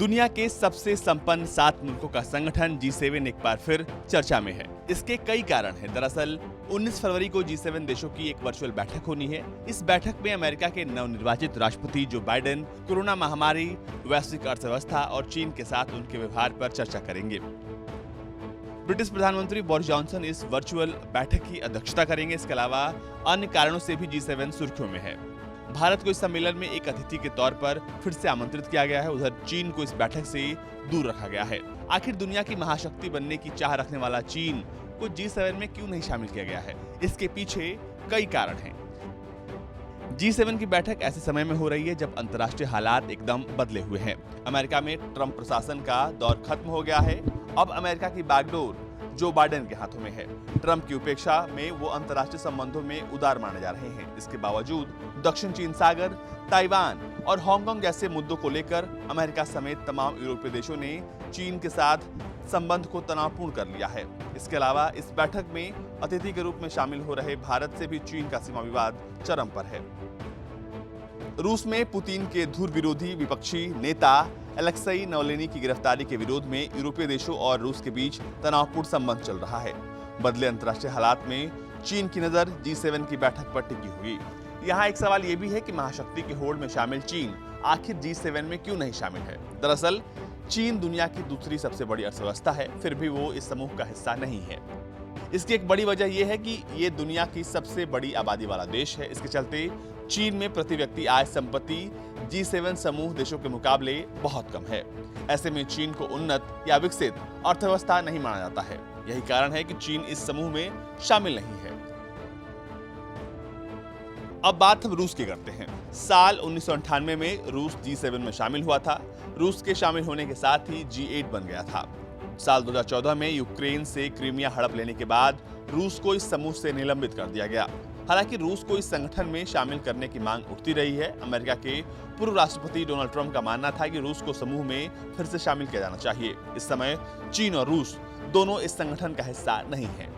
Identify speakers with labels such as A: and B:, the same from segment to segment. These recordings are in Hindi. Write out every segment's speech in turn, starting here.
A: दुनिया के सबसे संपन्न 7 मुल्कों का संगठन G7 एक बार फिर चर्चा में है। इसके कई कारण हैं। दरअसल 19 फरवरी को G7 देशों की एक वर्चुअल बैठक होनी है। इस बैठक में अमेरिका के नवनिर्वाचित राष्ट्रपति जो बाइडेन कोरोना महामारी, वैश्विक अर्थव्यवस्था और चीन के साथ उनके व्यवहार पर चर्चा करेंगे। ब्रिटिश प्रधानमंत्री बोरिस जॉनसन इस वर्चुअल बैठक की अध्यक्षता करेंगे। इसके अलावा अन्य कारणों से भी G7 सुर्खियों में है। भारत को इस सम्मेलन में एक अतिथि के तौर पर फिर से आमंत्रित किया गया है। उधर चीन को इस बैठक से दूर रखा गया है। आखिर दुनिया की महाशक्ति बनने की चाह रखने वाला चीन को G7 में क्यों नहीं शामिल किया गया है? इसके पीछे कई कारण हैं। G7 की बैठक ऐसे समय में हो रही है जब अंतर्राष्ट्रीय हालात एकदम बदले हुए हैं। अमेरिका में ट्रंप प्रशासन का दौर खत्म हो गया है। अब अमेरिका की बागडोर जो बाइडेन के हाथों में है। ट्रंप की उपेक्षा में वो अंतर्राष्ट्रीय संबंधों में उदार माने जा रहे हैं। इसके बावजूद दक्षिण चीन सागर, ताइवान और हांगकांग जैसे मुद्दों को लेकर अमेरिका समेत तमाम यूरोपीय देशों ने चीन के साथ संबंध को तनावपूर्ण कर लिया है। इसके अलावा इस बैठक में अतिथि के रूप में शामिल हो रहे भारत से भी चीन का सीमा विवाद चरम पर है। रूस में पुतिन के धुर विरोधी विपक्षी नेता अलेक्सेई नावल्नी की गिरफ्तारी के विरोध में यूरोपीय देशों और रूस के बीच तनावपूर्ण संबंध चल रहा है। बदले अंतर्राष्ट्रीय हालात में चीन की नजर G7 की बैठक पर टिकी हुई। यहाँ एक सवाल ये भी है कि महाशक्ति की होड़ में शामिल चीन आखिर G7 में क्यों नहीं शामिल है? दरअसल चीन दुनिया की दूसरी सबसे बड़ी अर्थव्यवस्था है, फिर भी वो इस समूह का हिस्सा नहीं है। इसकी एक बड़ी वजह यह है कि ये दुनिया की सबसे बड़ी आबादी वाला देश है। इसके चलते चीन में प्रति व्यक्ति आय संपत्ति G7 समूह देशों के मुकाबले बहुत कम है। ऐसे में चीन को उन्नत या विकसित अर्थव्यवस्था नहीं माना जाता है। यही कारण है कि चीन इस समूह में शामिल नहीं है। अब बात हम रूस की करते हैं। साल 1998 में रूस G7 में शामिल हुआ था। रूस के शामिल होने के साथ ही G8 बन गया था। साल 2014 में यूक्रेन से क्रीमिया हड़प लेने के बाद रूस को इस समूह से निलंबित कर दिया गया। हालांकि रूस को इस संगठन में शामिल करने की मांग उठती रही है। अमेरिका के पूर्व राष्ट्रपति डोनाल्ड ट्रंप का मानना था कि रूस को समूह में फिर से शामिल किया जाना चाहिए। इस समय चीन और रूस दोनों इस संगठन का हिस्सा नहीं है।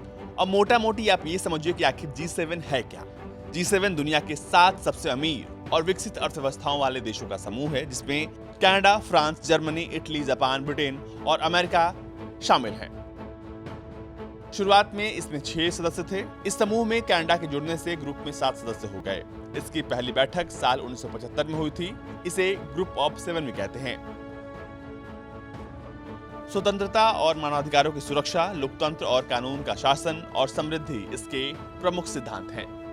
A: अब मोटा मोटी आप ये समझिए कि आखिर G7 है क्या? G7 दुनिया के 7 सबसे अमीर और विकसित अर्थव्यवस्थाओं वाले देशों का समूह है, जिसमें Canada, France, Germany, Italy, Japan, Britain और अमेरिका शामिल हैं। शुरुआत में इसमें 6 सदस्य थे। इस समूह में कनाडा के जुड़ने से ग्रुप में 7 सदस्य हो गए। इसकी पहली बैठक साल 1975 में हुई थी। इसे ग्रुप ऑफ 7 भी कहते हैं। स्वतंत्रता और मानवाधिकारों की सुरक्षा, लोकतंत्र और कानून का शासन और समृद्धि इसके प्रमुख सिद्धांत हैं।